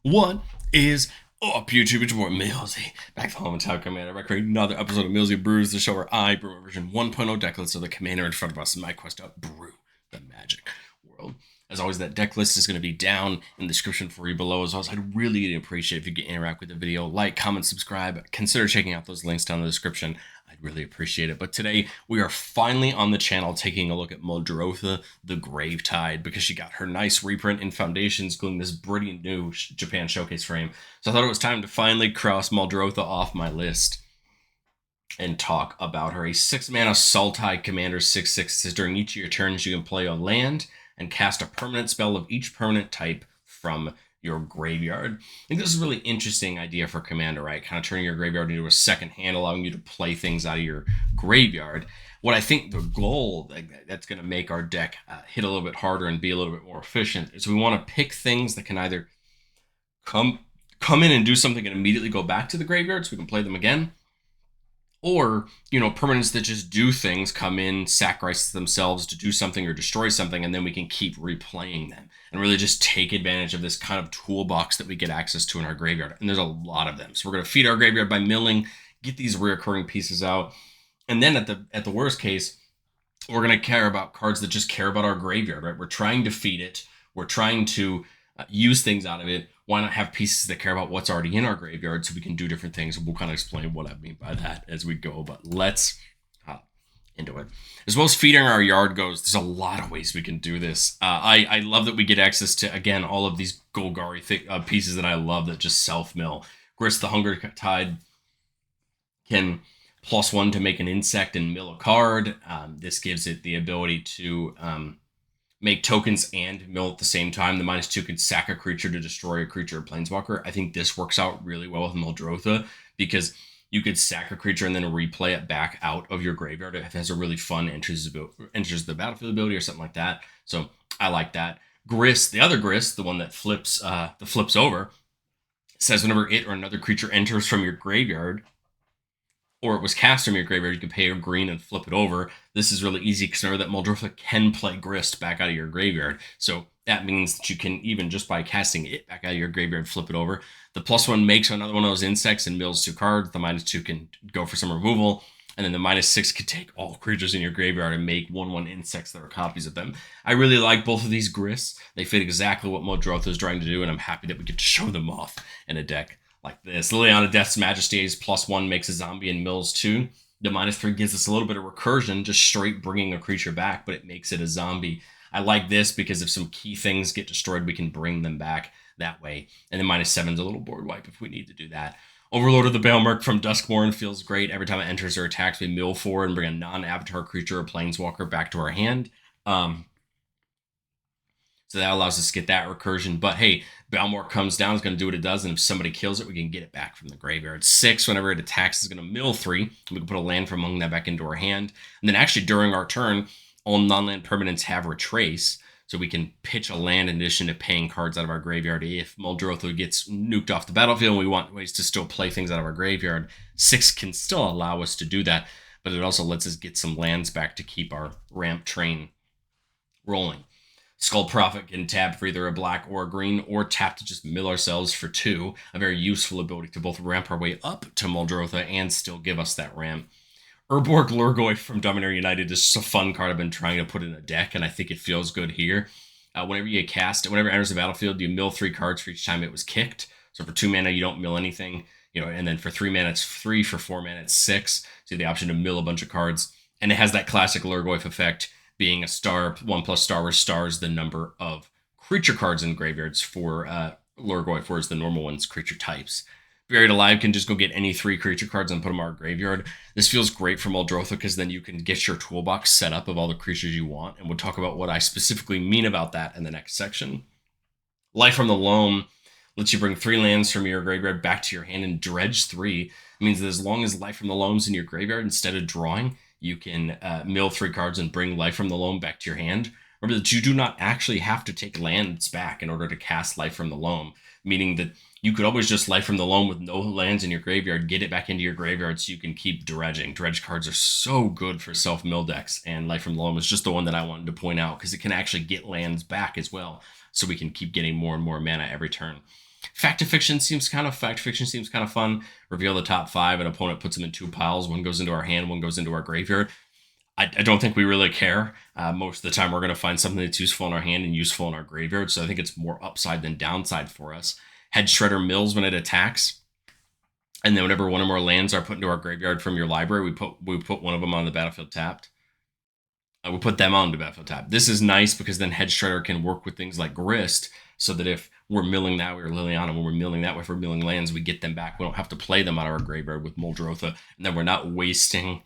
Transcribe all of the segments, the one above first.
What is up, YouTube? It's your boy Millsy, back to Home and Town Commander. Back for another episode of Millsy Brews, the show where I brew a version 1.0 deck list of the commander in front of us in my quest to brew the magic world. As always, that deck list is going to be down in the description for you below. As always, I'd really appreciate if you could interact with the video, like, comment, subscribe. Consider checking out those links down in the description. I'd really appreciate it. But today, we are finally on the channel taking a look at Muldrotha, the Gravetide, because she got her nice reprint in Foundations, including this brilliant new Japan Showcase frame. So I thought it was time to finally cross Muldrotha off my list and talk about her. A 6-mana Sultai commander, 6/6 says during each of your turns you can play a land and cast a permanent spell of each permanent type from your graveyard. I think this is a really interesting idea for commander, right? Kind of turning your graveyard into a second hand, allowing you to play things out of your graveyard. What I think the goal that's going to make our deck hit a little bit harder and be a little bit more efficient is we want to pick things that can either come in and do something and immediately go back to the graveyard so we can play them again, or, permanents that just do things, come in, sacrifice themselves to do something or destroy something, and then we can keep replaying them and really just take advantage of this kind of toolbox that we get access to in our graveyard. And there's a lot of them. So we're going to feed our graveyard by milling, get these reoccurring pieces out. And then at the worst case, we're going to care about cards that just care about our graveyard, right? We're trying to feed it. We're trying to use things out of it. Why not have pieces that care about what's already in our graveyard so we can do different things? We'll kind of explain what I mean by that as we go, but let's hop into it. As well as feeding our yard goes, there's a lot of ways we can do this. I love that we get access to, again, all of these Golgari pieces that I love that just self-mill. Grist the Hunger Tide can +1 to make an insect and mill a card. This gives it the ability to make tokens and mill at the same time. The -2 can sack a creature to destroy a creature or planeswalker. I think this works out really well with Muldrotha because you could sack a creature and then replay it back out of your graveyard. It has a really fun enters the battlefield ability or something like that. So I like that. Grist, the other Grist, the one that flips over, says whenever it or another creature enters from your graveyard, or it was cast from your graveyard, you can pay a green and flip it over. This is really easy because remember that Muldrotha can play Grist back out of your graveyard. So that means that you can, even just by casting it back out of your graveyard, flip it over. The +1 makes another one of those insects and mills 2 cards. The -2 can go for some removal. And then the -6 can take all creatures in your graveyard and make 1/1 insects that are copies of them. I really like both of these Grists. They fit exactly what Muldrotha is trying to do, and I'm happy that we get to show them off in a deck like this. Liliana Death's Majesty is +1, makes a zombie and mills 2. The -3 gives us a little bit of recursion, just straight bringing a creature back, but it makes it a zombie. I like this because if some key things get destroyed, we can bring them back that way. And then -7's a little board wipe if we need to do that. Overlord of the Baelmerk from Duskmourn feels great. Every time it enters or attacks, we mill 4 and bring a non-avatar creature or planeswalker back to our hand. So that allows us to get that recursion. But hey, Baelmerk comes down, is going to do what it does, and if somebody kills it, we can get it back from the graveyard. 6, whenever it attacks, is going to mill 3. We can put a land from among that back into our hand. And then actually during our turn, all non-land permanents have retrace, so we can pitch a land in addition to paying cards out of our graveyard. If Muldrotha gets nuked off the battlefield and we want ways to still play things out of our graveyard, 6 can still allow us to do that, but it also lets us get some lands back to keep our ramp train rolling. Skull Prophet can tap for either a black or a green, or tap to just mill ourselves for 2. A very useful ability to both ramp our way up to Muldrotha and still give us that ramp. Urborg Lurgoy from Dominator United is just a fun card I've been trying to put in a deck, and I think it feels good here. Whenever it enters the battlefield, you mill 3 cards for each time it was kicked. So for 2 mana, you don't mill anything, and then for 3 mana, it's 3. For 4 mana, it's 6. So you have the option to mill a bunch of cards. And it has that classic Lurgoy effect, being a star, 1+ star, where star is the number of creature cards in graveyards for Lurgoy, whereas the normal one's creature types. Buried Alive can just go get any 3 creature cards and put them in our graveyard. This feels great for Muldrotha because then you can get your toolbox set up of all the creatures you want, and we'll talk about what I specifically mean about that in the next section. Life from the Loam lets you bring 3 lands from your graveyard back to your hand and dredge 3. It means that as long as Life from the Loam's in your graveyard, instead of drawing, you can mill 3 cards and bring Life from the Loam back to your hand. Remember that you do not actually have to take lands back in order to cast Life from the Loam, meaning that you could always just Life from the Loam with no lands in your graveyard, get it back into your graveyard so you can keep dredging. Dredge cards are so good for self-mill decks, and Life from the Loam is just the one that I wanted to point out because it can actually get lands back as well, so we can keep getting more and more mana every turn. Fact to fiction seems kind of fun. Reveal the top 5, an opponent puts them in 2 piles. One goes into our hand, one goes into our graveyard. I don't think we really care. Most of the time, we're going to find something that's useful in our hand and useful in our graveyard. So I think it's more upside than downside for us. Head Shredder mills when it attacks. And then whenever one or more lands are put into our graveyard from your library, we put one of them on the battlefield tapped. We put them on the battlefield tapped. This is nice because then Head Shredder can work with things like Grist, so that if we're milling that way, or Liliana, when we're milling that way, if we're milling lands, we get them back. We don't have to play them out of our graveyard with Muldrotha, and then we're not wasting.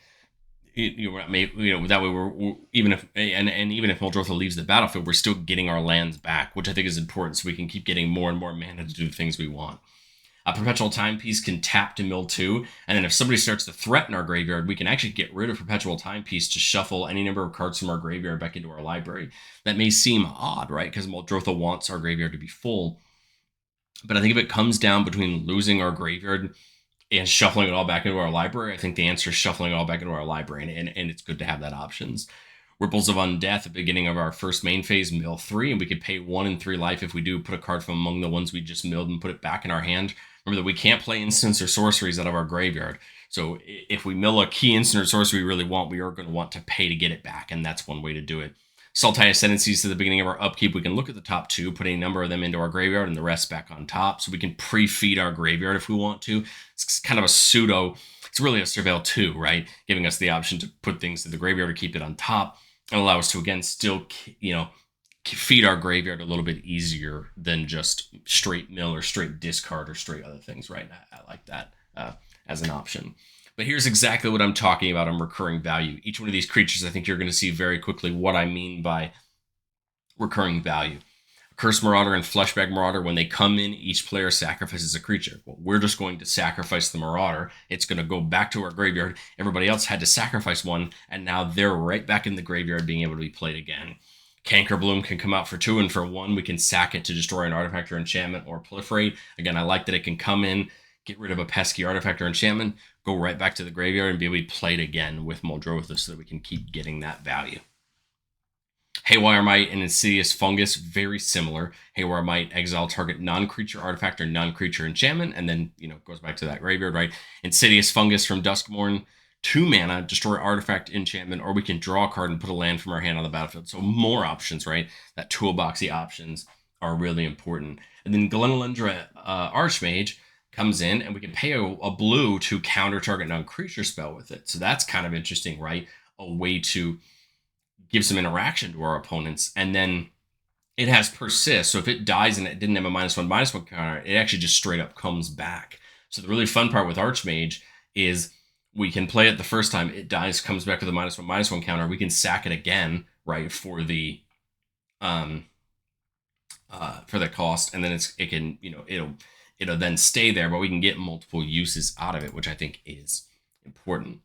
That way we're even if Muldrotha leaves the battlefield, we're still getting our lands back, which I think is important, so we can keep getting more and more mana to do the things we want. A Perpetual Timepiece can tap to mill 2, and then if somebody starts to threaten our graveyard, we can actually get rid of Perpetual Timepiece to shuffle any number of cards from our graveyard back into our library. That may seem odd, right? Because Muldrotha wants our graveyard to be full. But I think if it comes down between losing our graveyard and shuffling it all back into our library, I think the answer is shuffling it all back into our library, and it's good to have that options. Ripples of Undeath at the beginning of our first main phase, mill 3, and we could pay 1 and 3 life if we do put a card from among the ones we just milled and put it back in our hand. Remember that we can't play instants or sorceries out of our graveyard. So if we mill a key instant or sorcery we really want, we are going to want to pay to get it back, and that's one way to do it. Sultai Ascendancies to the beginning of our upkeep, we can look at the top 2, put a number of them into our graveyard and the rest back on top. So we can pre-feed our graveyard if we want to. It's kind of a pseudo, it's really a Surveil 2, right? Giving us the option to put things to the graveyard or keep it on top and allow us to, again, still, feed our graveyard a little bit easier than just straight mill or straight discard or straight other things, right? I like that as an option. But here's exactly what I'm talking about on recurring value. Each one of these creatures, I think you're going to see very quickly what I mean by recurring value. Curse Marauder and Fleshbag Marauder, when they come in, each player sacrifices a creature. Well, we're just going to sacrifice the Marauder. It's going to go back to our graveyard. Everybody else had to sacrifice one, and now they're right back in the graveyard being able to be played again. Cankerbloom can come out for 2, and for 1, we can sack it to destroy an artifact or enchantment or proliferate. Again, I like that it can come in, get rid of a pesky artifact or enchantment, go right back to the graveyard, and be able to be played again with Muldrotha so that we can keep getting that value. Haywire Might and Insidious Fungus, very similar. Haywire Might, exile target non-creature artifact or non-creature enchantment, and then, goes back to that graveyard, right? Insidious Fungus from Duskmourn, 2 mana, destroy artifact, enchantment, or we can draw a card and put a land from our hand on the battlefield. So more options, right? That toolboxy options are really important. And then Glenalindra Archmage comes in, and we can pay a blue to counter target non-creature spell with it. So that's kind of interesting, right? A way to give some interaction to our opponents. And then it has persist. So if it dies and it didn't have a -1/-1 counter, it actually just straight up comes back. So the really fun part with Archmage is we can play it the first time, it dies, comes back with a -1/-1 counter. We can sack it again, right, for the cost, and then it'll then stay there, but we can get multiple uses out of it, which I think is important.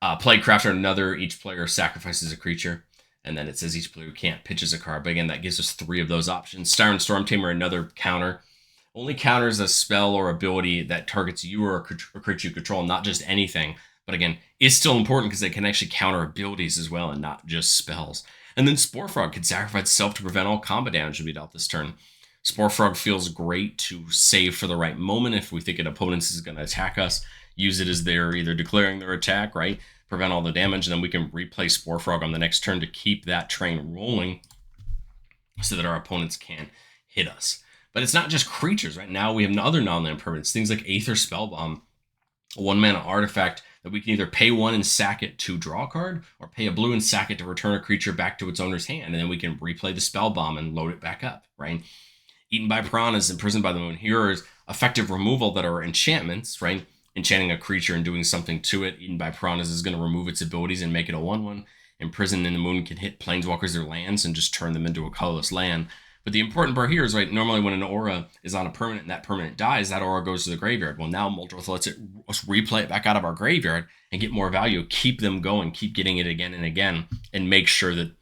Plaguecrafter, another, each player sacrifices a creature, and then it says each player who can't pitches a card. But again, that gives us 3 of those options. Siren Stormtamer, another counter. Only counters a spell or ability that targets you or a creature you control, not just anything. But again, is still important because they can actually counter abilities as well and not just spells. And then Sporefrog can sacrifice itself to prevent all combat damage to be dealt this turn. Sporefrog feels great to save for the right moment if we think an opponent is going to attack us. Use it as they're either declaring their attack, right? Prevent all the damage, and then we can replay Sporefrog on the next turn to keep that train rolling so that our opponents can't hit us. But it's not just creatures, right? Now we have other non-land permanents, things like Aether Spellbomb, a 1-mana artifact that we can either pay 1 and sack it to draw a card, or pay a blue and sack it to return a creature back to its owner's hand, and then we can replay the Spellbomb and load it back up, right? Eaten by Piranhas, Imprisoned by the Moon. Here is effective removal that are enchantments, right? Enchanting a creature and doing something to it. Eaten by Piranhas is going to remove its abilities and make it a 1/1. Imprisoned in the Moon can hit planeswalkers or lands and just turn them into a colorless land. But the important part here is, right, normally when an aura is on a permanent and that permanent dies, that aura goes to the graveyard. Well, now Muldrotha lets us replay it back out of our graveyard and get more value, keep them going, keep getting it again and again, and make sure that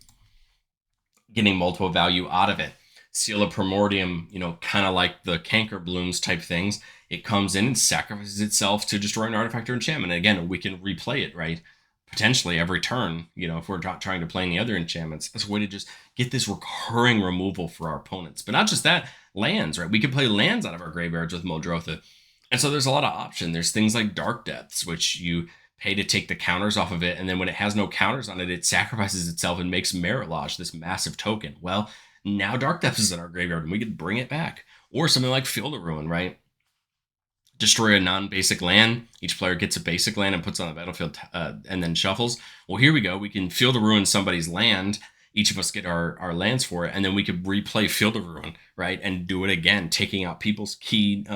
getting multiple value out of it. Seal of Primordium, kind of like the Cankerblooms type things. It comes in and sacrifices itself to destroy an artifact or enchantment. And again, we can replay it, right? potentially every turn, if we're not trying to play any other enchantments, as a way to just get this recurring removal for our opponents. But not just that, lands, right? We can play lands out of our graveyards with Muldrotha. And so there's a lot of option. There's things like Dark Depths, which you pay to take the counters off of it, and then when it has no counters on it, it sacrifices itself and makes Merit Lodge, this massive token. Well, now Dark Depths is in our graveyard, and we could bring it back. Or something like Field of Ruin, right? Destroy a non-basic land. Each player gets a basic land and puts it on the battlefield, and then shuffles. Well, here we go. We can Field of Ruin somebody's land. Each of us get our lands for it, and then we could replay Field of Ruin, right, and do it again, taking out people's key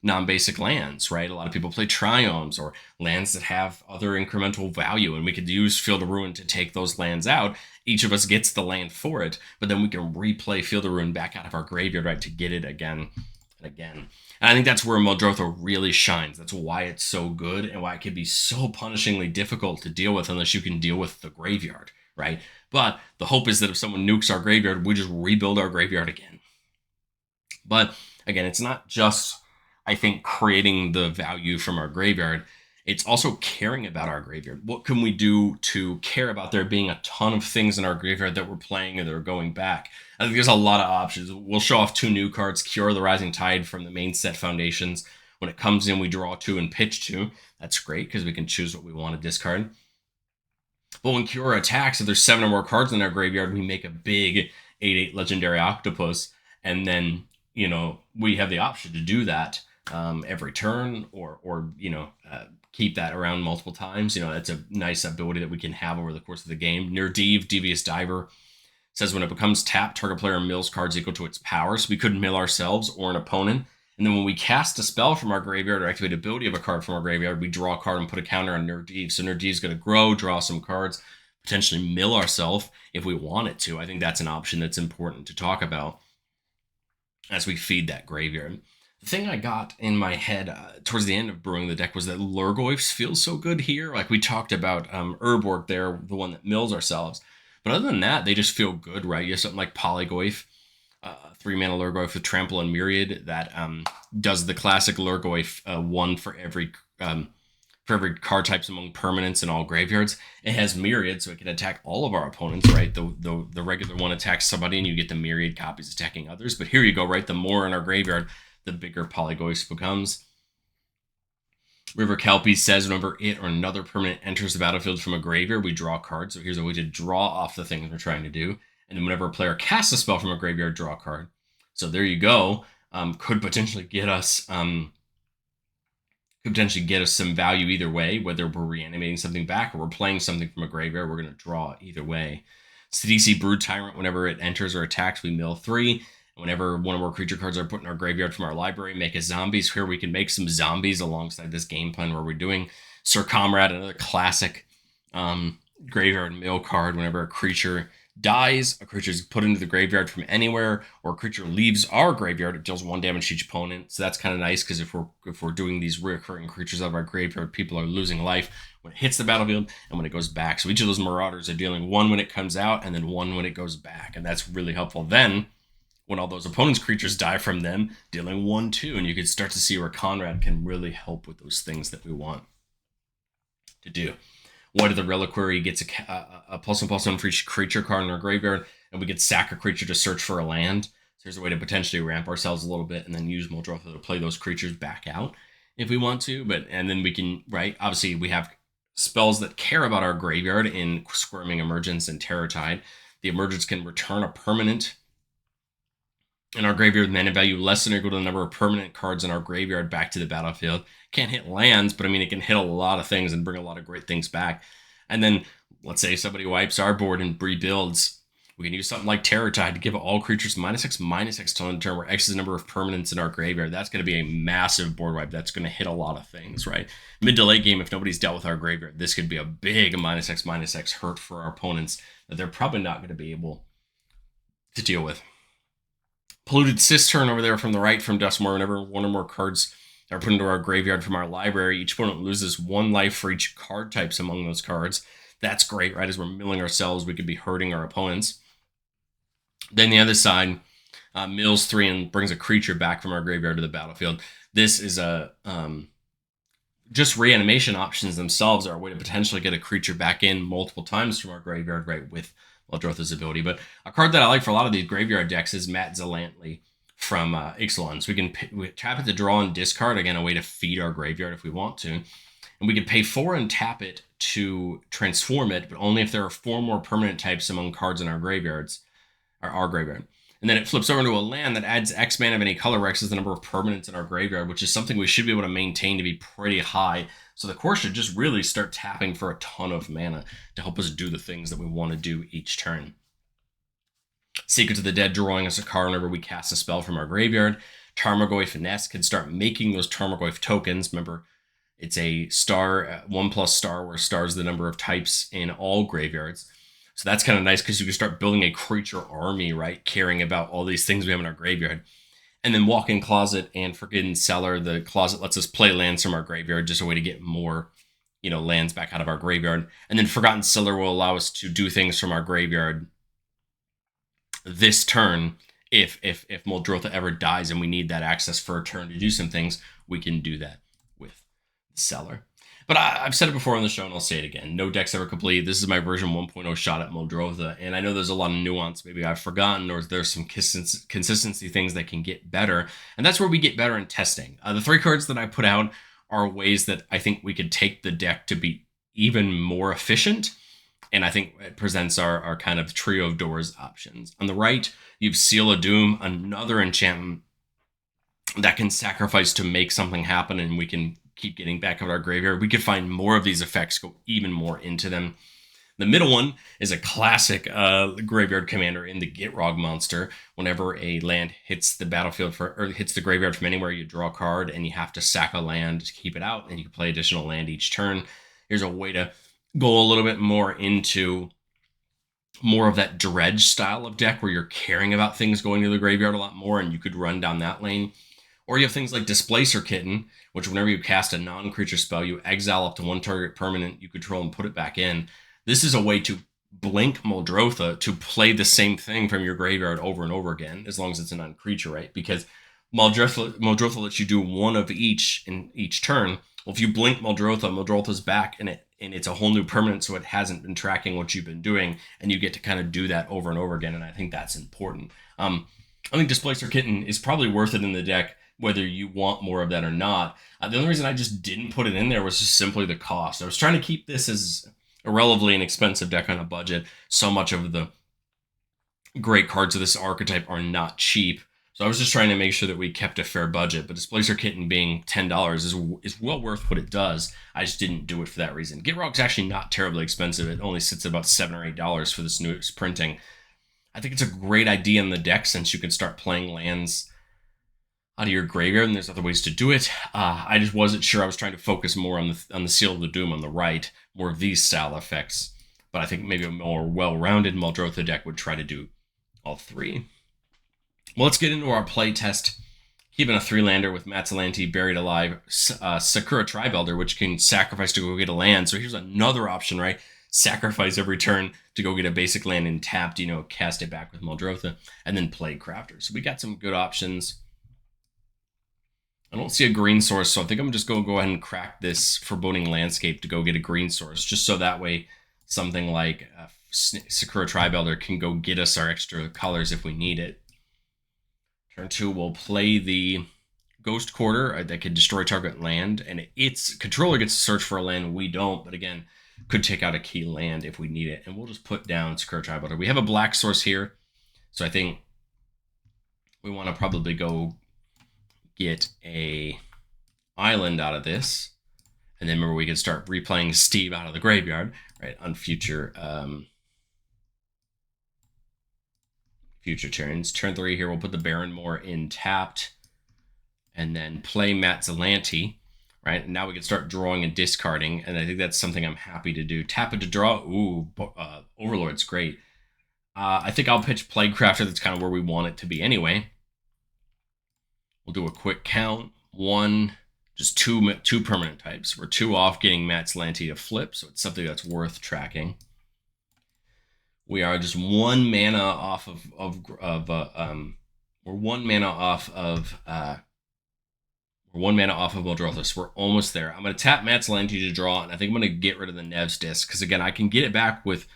non-basic lands, right? A lot of people play Triomes or lands that have other incremental value, and we could use Field of Ruin to take those lands out. Each of us gets the land for it, but then we can replay Field of Ruin back out of our graveyard, right, to get it again and again. And I think that's where Muldrotha really shines. That's why it's so good and why it can be so punishingly difficult to deal with unless you can deal with the graveyard, right? But the hope is that if someone nukes our graveyard, we just rebuild our graveyard again. But again, it's not just, I think, creating the value from our graveyard. It's also caring about our graveyard. What can we do to care about there being a ton of things in our graveyard that we're playing and that are going back? I think there's a lot of options. We'll show off 2 new cards, Cure the Rising Tide from the main set Foundations. When it comes in, we draw 2 and pitch 2. That's great because we can choose what we want to discard. But when Cure attacks, if there's 7 or more cards in our graveyard, we make a big 8/8 Legendary Octopus. And then, we have the option to do that every turn or keep that around multiple times. That's a nice ability that we can have over the course of the game. Nerdive, Devious Diver, says when it becomes tapped, target player mills cards equal to its power. So we could mill ourselves or an opponent. And then when we cast a spell from our graveyard or activate ability of a card from our graveyard, we draw a card and put a counter on Nerdive. So Nerdive's going to grow, draw some cards, potentially mill ourselves if we want it to. I think that's an option that's important to talk about as we feed that graveyard. The thing I got in my head towards the end of brewing the deck was that Lurgoyfs feels so good here. Like we talked about Urborg there, the one that mills ourselves. But other than that, they just feel good, right? You have something like Polygoyf, 3-mana Lurgoyf with Trample and Myriad that does the classic Lurgoyf 1 for every card types among permanents in all graveyards. It has Myriad, so it can attack all of our opponents, right? The regular one attacks somebody, and you get the Myriad copies attacking others. But here you go, right? The more in our graveyard, the bigger Polygoyf becomes. River Kelpie says whenever it or another permanent enters the battlefield from a graveyard, we draw a card. So here's a way to draw off the things we're trying to do. And then whenever a player casts a spell from a graveyard, draw a card. So there you go. Could potentially get us some value either way, whether we're reanimating something back or we're playing something from a graveyard. We're going to draw either way. Sidisi Brood Tyrant, whenever it enters or attacks, we mill 3. Whenever one or more creature cards are put in our graveyard from our library, make a zombies. Here we can make some zombies alongside this game plan where we're doing Sir Comrade, another classic graveyard mill card. Whenever a creature dies, a creature is put into the graveyard from anywhere, or a creature leaves our graveyard, it deals 1 damage to each opponent. So that's kind of nice because if we're doing these recurring creatures out of our graveyard, people are losing life when it hits the battlefield and when it goes back. So each of those Marauders are dealing 1 when it comes out and then 1 when it goes back, and that's really helpful. Then when all those opponents' creatures die from them, dealing 1/2, and you can start to see where Conrad can really help with those things that we want to do. White of the Reliquary gets a +1/+1 for each creature card in our graveyard, and we get sack a creature to search for a land. So there's a way to potentially ramp ourselves a little bit and then use Muldrotha to play those creatures back out if we want to. And then we can, right, obviously we have spells that care about our graveyard in Squirming Emergence and Terrortide. The Emergence can return a permanent in our graveyard with mana value less than or equal to the number of permanent cards in our graveyard back to the battlefield. Can't hit lands, but I mean, it can hit a lot of things and bring a lot of great things back. And then, let's say somebody wipes our board and rebuilds. We can use something like Terrortide to give all creatures -X/-X till end of turn, where X is the number of permanents in our graveyard. That's going to be a massive board wipe. That's going to hit a lot of things, right? Mid to late game, if nobody's dealt with our graveyard, this could be a big -X/-X hurt for our opponents that they're probably not going to be able to deal with. Polluted Cistern over there from the right from Dustmore. Whenever 1 or more cards are put into our graveyard from our library, each opponent loses 1 life for each card types among those cards. That's great, right? As we're milling ourselves, we could be hurting our opponents. Then the other side, mills 3 and brings a creature back from our graveyard to the battlefield. This is a just reanimation options themselves are a way to potentially get a creature back in multiple times from our graveyard, right, with Muldrotha's ability. But a card that I like for a lot of these graveyard decks is Matt Zalantli from Ixalan. So we tap it to draw and discard, again, a way to feed our graveyard if we want to. And we could pay 4 and tap it to transform it, but only if there are 4 more permanent types among cards in our graveyards, or our graveyard. And then it flips over into a land that adds X mana of any color, X is the number of permanents in our graveyard, which is something we should be able to maintain to be pretty high. So the core should just really start tapping for a ton of mana to help us do the things that we want to do each turn. Secret to the Dead drawing us a card whenever we cast a spell from our graveyard. Tarmogoyf Finesse can start making those Tarmogoyf tokens. Remember, it's a star, 1+ star, where star is the number of types in all graveyards. So that's kind of nice because you can start building a creature army, right? Caring about all these things we have in our graveyard. And then Walk-in Closet and Forbidden Cellar. The closet lets us play lands from our graveyard, just a way to get more, lands back out of our graveyard. And then Forgotten Cellar will allow us to do things from our graveyard this turn. If Muldrotha ever dies and we need that access for a turn to do some things, we can do that with Cellar. But I've said it before on the show, and I'll say it again. No deck's ever complete. This is my version 1.0 shot at Muldrotha, and I know there's a lot of nuance maybe I've forgotten, or there's some consistency things that can get better, and that's where we get better in testing. The 3 cards that I put out are ways that I think we could take the deck to be even more efficient, and I think it presents our kind of trio of doors options. On the right, you've Seal of Doom, another enchantment that can sacrifice to make something happen, and we can keep getting back out of our graveyard. We could find more of these effects, go even more into them. The middle one is a classic graveyard commander in the Gitrog monster. Whenever a land hits the battlefield or hits the graveyard from anywhere, you draw a card and you have to sack a land to keep it out, and you can play additional land each turn. Here's a way to go a little bit more into more of that dredge style of deck where you're caring about things going to the graveyard a lot more, and you could run down that lane. Or you have things like Displacer Kitten, which whenever you cast a non-creature spell, you exile up to 1 target permanent you control and put it back in. This is a way to blink Muldrotha to play the same thing from your graveyard over and over again, as long as it's a non-creature, right? Because Muldrotha lets you do 1 of each in each turn. Well, if you blink Muldrotha's back, and it's a whole new permanent, so it hasn't been tracking what you've been doing, and you get to kind of do that over and over again, and I think that's important. I think Displacer Kitten is probably worth it in the deck, whether you want more of that or not. The only reason I just didn't put it in there was just simply the cost. I was trying to keep this as a relatively inexpensive deck on a budget. So much of the great cards of this archetype are not cheap. So I was just trying to make sure that we kept a fair budget. But Displacer Kitten being $10 is well worth what it does. I just didn't do it for that reason. Gitrog's actually not terribly expensive. It only sits at about $7 or $8 for this newest printing. I think it's a great idea in the deck, since you can start playing lands out of your graveyard, and there's other ways to do it. I just wasn't sure. I was trying to focus more on the Seal of the Doom on the right, more of these style effects. But I think maybe a more well-rounded Muldrotha deck would try to do all 3. Well, let's get into our play test. Keeping a 3-lander with Matzalanti, Buried Alive, Sakura Tribelder, which can sacrifice to go get a land. So here's another option, right? Sacrifice every turn to go get a basic land and tapped, cast it back with Muldrotha, and then play Crafter. So we got some good options. I don't see a green source, so I think I'm just going to go ahead and crack this Foreboding Landscape to go get a green source, just so that way something like Sakura Tribelder can go get us our extra colors if we need it. Turn 2, we'll play the Ghost Quarter that can destroy target land, and its controller gets to search for a land. We don't, but again, could take out a key land if we need it. And we'll just put down Sakura Tribelder. We have a black source here, so I think we want to probably go get a island out of this, and then remember we can start replaying Steve out of the graveyard, right, on future turns. Turn 3 here, we'll put the Barrenmoor in tapped, and then play Matzalanti, right? And now we can start drawing and discarding, and I think that's something I'm happy to do. Tap it to draw. Ooh, Overlord's great. I think I'll pitch Plaguecrafter. That's kind of where we want it to be anyway. We'll do a quick count. 1, just two permanent types. We're 2 off getting Matzalanti to flip, so it's something that's worth tracking. We are just 1 mana off We're 1 mana off of Muldrotha, so we're almost there. I'm going to tap Matzalanti to draw, and I think I'm going to get rid of the Nev's Disc, because again, I can get it back with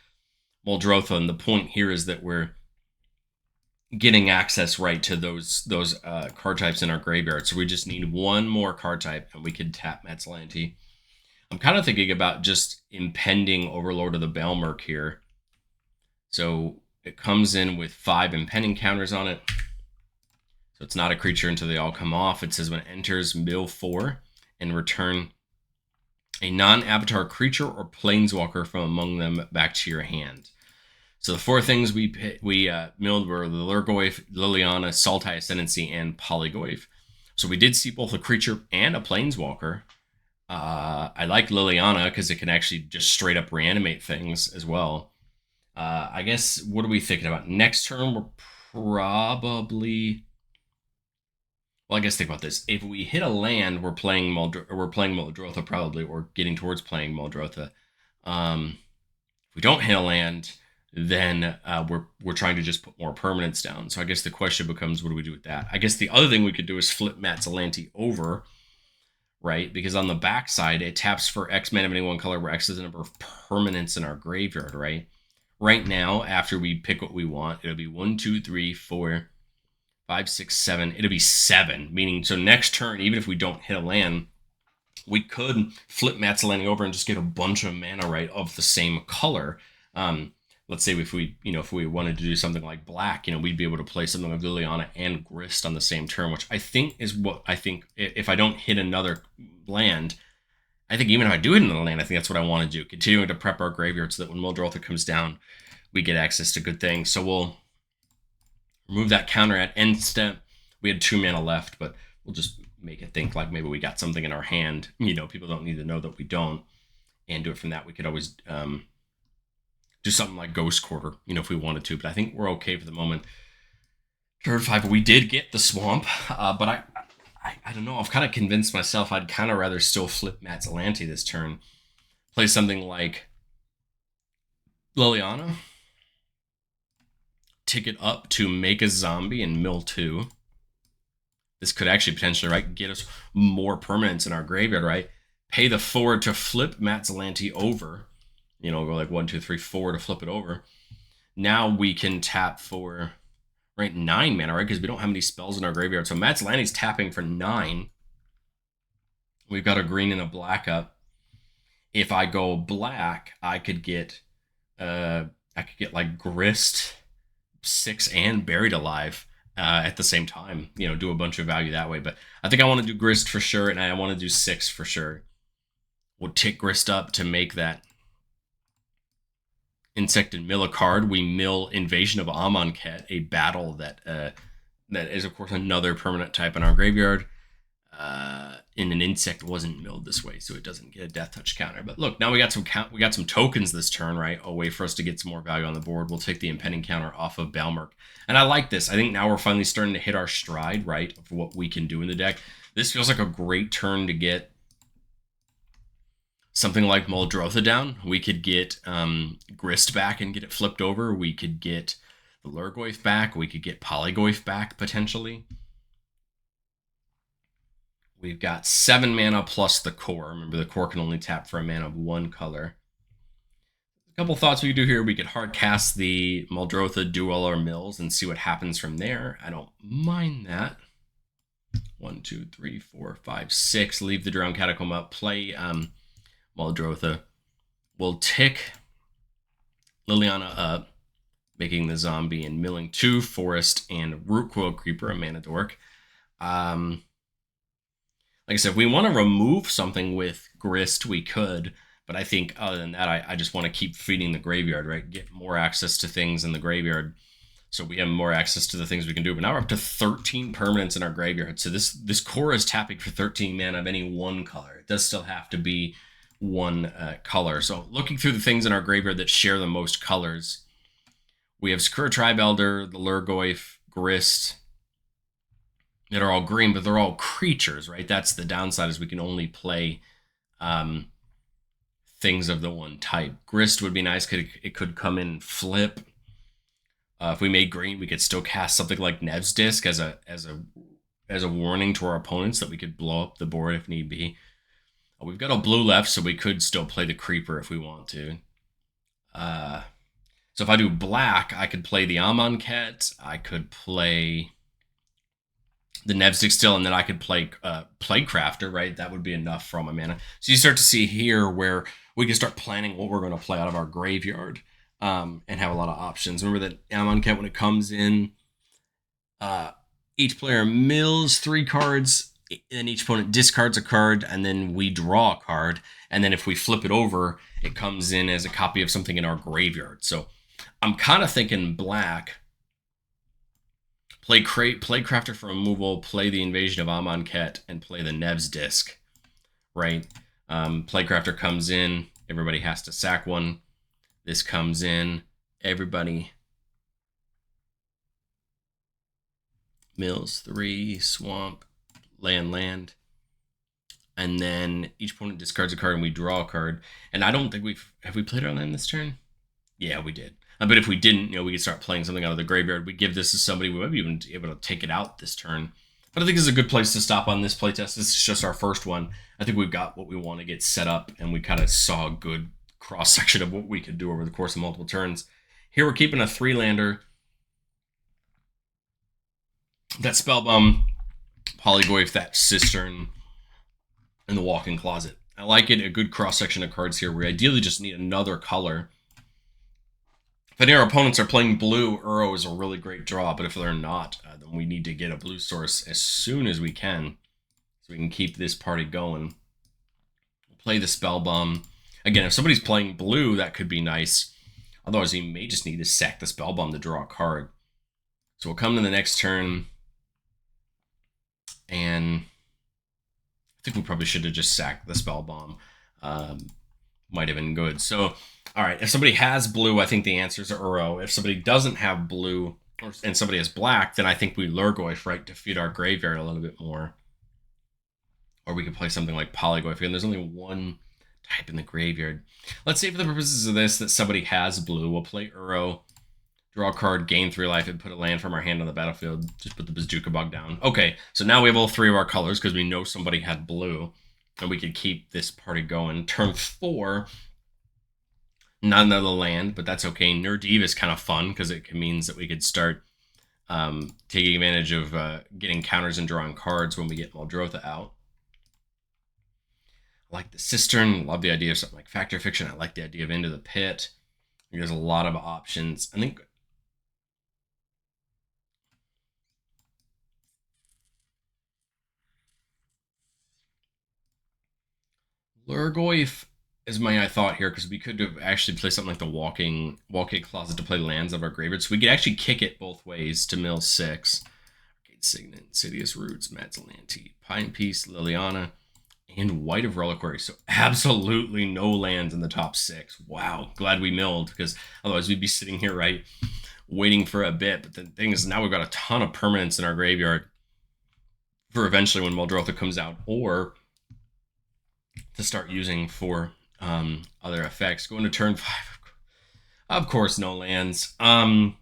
Muldrotha, and the point here is that we're getting access right to those card types in our graveyard. So we just need one more card type, and we can tap Matzalanti. I'm kind of thinking about just impending Overlord of the Balmurk here. So it comes in with 5 impending counters on it. So it's not a creature until they all come off. It says when it enters, mill 4 and return a non-avatar creature or planeswalker from among them back to your hand. So the 4 things we milled were the Lurgoyf, Liliana, Sultai Ascendancy, and Polygoyf. So we did see both a creature and a planeswalker. I like Liliana because it can actually just straight up reanimate things as well. I guess, what are we thinking about? Next turn, we're probably... Well, I guess think about this. If we hit a land, we're playing Muldrotha probably, or getting towards playing Muldrotha. If we don't hit a land, then we're trying to just put more permanents down. So I guess the question becomes, what do we do with that? I guess the other thing we could do is flip Matzalanti over, right? Because on the backside, it taps for X mana of any one color, where X is the number of permanents in our graveyard, right? Right now, after we pick what we want, it'll be 1, 2, 3, 4, 5, 6, 7. It'll be 7, meaning so next turn, even if we don't hit a land, we could flip Matzalanti over and just get a bunch of mana right of the same color. Let's say if we wanted to do something like black, we'd be able to play something like Liliana and Grist on the same turn, which I think is what I think. If I don't hit another land, I think even if I do hit another land, I think that's what I want to do. Continuing to prep our graveyard so that when Muldrotha comes down, we get access to good things. So we'll remove that counter at end step. We had 2 mana left, but we'll just make it think like maybe we got something in our hand. People don't need to know that we don't, and do it from that. We could always do something like Ghost Quarter, if we wanted to, but I think we're okay for the moment. Turn 5, we did get the Swamp, but I don't know. I've kind of convinced myself I'd kind of rather still flip Matzalanti this turn. Play something like Liliana. Tick it up to make a zombie and mill 2. This could actually potentially, right, get us more permanents in our graveyard, right? Pay the 4 to flip Matzalanti over. Go like 1, 2, 3, 4 to flip it over. Now we can tap for, right, 9 mana, right? Because we don't have any spells in our graveyard. So Matzalanti's tapping for 9. We've got a green and a black up. If I go black, I could get like Grist, 6, and Buried Alive at the same time. Do a bunch of value that way. But I think I want to do Grist for sure, and I want to do 6 for sure. We'll tick Grist up to make that Insect and mill a card. We mill Invasion of Amonkhet, a battle that is, of course, another permanent type in our graveyard. And an insect wasn't milled this way, so it doesn't get a death touch counter. But look, now we got some tokens this turn, right? A way for us to get some more value on the board. We'll take the impending counter off of Balmurk. And I like this. I think now we're finally starting to hit our stride, right, of what we can do in the deck. This feels like a great turn to get something like Muldrotha down. We could get Grist back and get it flipped over. We could get the Lurgoyf back. We could get Polygoyf back, potentially. We've got 7 mana plus the core. Remember, the core can only tap for a mana of 1 color. A couple thoughts we could do here. We could hard cast the Muldrotha, do all our mills, and see what happens from there. I don't mind that. 1, 2, 3, 4, 5, 6. Leave the Drowned Catacomb up. Play Muldrotha. We'll tick Liliana up, making the zombie, and milling 2 Forest and Root Coil Creeper, a mana dork. Like I said, if we want to remove something with Grist, we could. But I think other than that, I just want to keep feeding the graveyard, right? Get more access to things in the graveyard. So we have more access to the things we can do. But now we're up to 13 permanents in our graveyard. So this core is tapping for 13 mana of any one color. It does still have to be one color. So looking through the things in our graveyard that share the most colors, we have Sakura Tribe Elder, the Lurgoyf, Grist, that are all green, but they're all creatures, right? That's the downside, is we can only play things of the one type. Grist would be nice because it could come in and flip. If we made green, we could still cast something like Nev's Disc as a as a warning to our opponents that we could blow up the board if need be. We've got a blue left, so we could still play the creeper if we want to. So if I do black, I could play the Amonkhet, I could play the Nevstic still, and then I could play Playcrafter, right? That would be enough for all my mana. So you start to see here where we can start planning what we're going to play out of our graveyard and have a lot of options. Remember that Amonkhet, when it comes in, each player mills 3 cards, and each opponent discards a card, and then we draw a card. And then if we flip it over, it comes in as a copy of something in our graveyard. So I'm kind of thinking black. Play Playcrafter for removal, play the Invasion of Amonkhet, and play the Nev's Disc, right? Playcrafter comes in, everybody has to sack one. This comes in, everybody mills 3, swamp, land. And then each opponent discards a card and we draw a card. And I don't think have we played on land this turn? Yeah, we did. But if we didn't, we could start playing something out of the graveyard. We give this to somebody. We might be even be able to take it out this turn. But I think this is a good place to stop on this playtest. This is just our first one. I think we've got what we want to get set up, and we kind of saw a good cross-section of what we could do over the course of multiple turns. Here we're keeping a 3-lander. That Spellbomb, Polygoyf, that Cistern, and the Walk-in Closet. I like it, a good cross-section of cards here. We ideally just need another color. If any of our opponents are playing blue, Uro is a really great draw, but if they're not, then we need to get a blue source as soon as we can, so we can keep this party going. We'll play the Spellbomb. Again, if somebody's playing blue, that could be nice. Otherwise, you may just need to sack the Spellbomb to draw a card. So we'll come to the next turn, and I think we probably should have just sacked the Spellbomb. Might have been good. So, all right, if somebody has blue, I think the answers are Uro. If somebody doesn't have blue and somebody has black, then I think we Lurgoyf, right, to feed our graveyard a little bit more. Or we could play something like Polygoyf. And there's only one type in the graveyard. Let's say for the purposes of this that somebody has blue. We'll play Uro, draw a card, gain 3 life, and put a land from our hand on the battlefield. Just put the Bazooka Bug down. Okay, so now we have all 3 of our colors because we know somebody had blue. And we could keep this party going. Turn 4, not another land, but that's okay. Nerdiv is kind of fun because it means that we could start taking advantage of getting counters and drawing cards when we get Muldrotha out. I like the Cistern. Love the idea of something like Fact or Fiction. I like the idea of Into the Pit. There's a lot of options. I think Lurgoyf is my thought here, because we could have actually played something like the Walk-in Closet to play lands of our graveyard. So we could actually kick it both ways to mill 6. Arcade Signet, Insidious Roots, Matzalanti, Pine Piece, Liliana, and White of Reliquary. So absolutely no lands in the top 6. Wow, glad we milled, because otherwise we'd be sitting here, right, waiting for a bit. But the thing is, now we've got a ton of permanents in our graveyard for eventually when Muldrotha comes out, or to start using for other effects. Going to turn 5, of course, no lands. I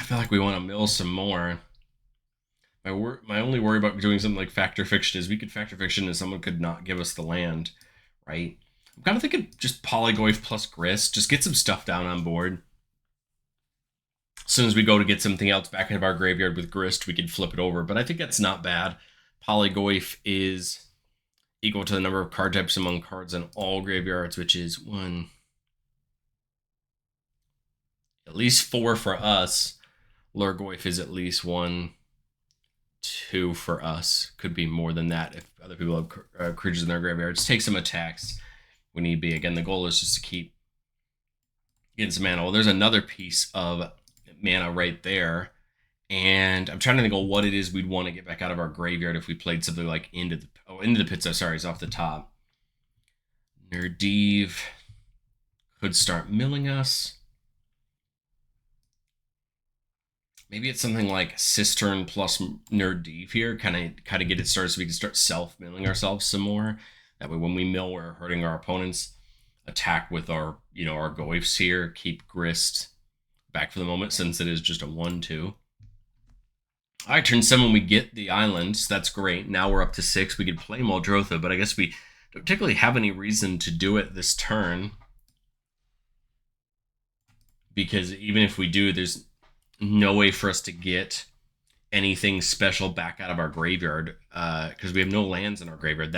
feel like we want to mill some more. My only worry about doing something like Fact or Fiction is we could Fact or Fiction and someone could not give us the land, right? I'm kind of thinking just Polygoyf plus Grist. Just get some stuff down on board. As soon as we go to get something else back into our graveyard with Grist, we could flip it over. But I think that's not bad. Polygoyf is equal to the number of card types among cards in all graveyards, which is at least 4 for us. Lurgoyf is at least 1, 2 for us. Could be more than that if other people have creatures in their graveyards. Take some attacks when need be. Again, the goal is just to keep getting some mana. Well, there's another piece of mana right there. And I'm trying to think of what it is we'd want to get back out of our graveyard if we played something like Into the Pit. So sorry, it's off the top. Nerdiv could start milling us. Maybe it's something like Cistern plus Nerdiv here, kind of get it started so we can start self-milling ourselves some more. That way when we mill, we're hurting our opponents. Attack with our Goyfs here. Keep Grist back for the moment since it is just a 1-2. All right, turn 7, we get the islands. That's great. Now we're up to 6. We could play Muldrotha, but I guess we don't particularly have any reason to do it this turn. Because even if we do, there's no way for us to get anything special back out of our graveyard because we have no lands in our graveyard.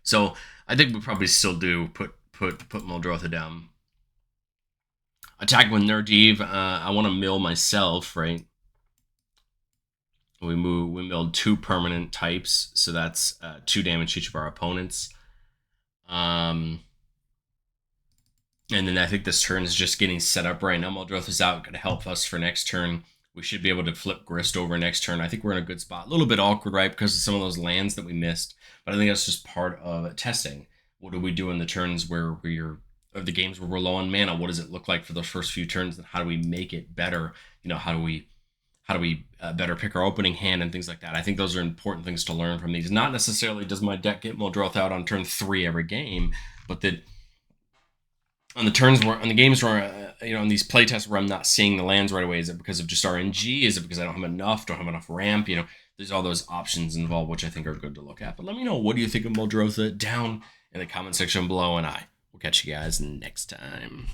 So I think we probably still do put Muldrotha down. Attack with Nerdiv. I want to mill myself, right? We milled 2 permanent types, so that's 2 damage to each of our opponents. And then I think this turn is just getting set up right now. Muldrotha is out, going to help us for next turn. We should be able to flip Grist over next turn. I think we're in a good spot. A little bit awkward, right, because of some of those lands that we missed. But I think that's just part of testing. What do we do in the turns where the games where we're low on mana? What does it look like for those first few turns, and how do we make it better? How do we better pick our opening hand and things like that? I think those are important things to learn from these. Not necessarily does my deck get Muldrotha out on turn 3 every game, but that on the turns where on the games where on these playtests where I'm not seeing the lands right away, is it because of just RNG? Is it because I don't have enough? Don't have enough ramp? There's all those options involved, which I think are good to look at. But let me know, what do you think of Muldrotha down in the comment section below, and I will catch you guys next time.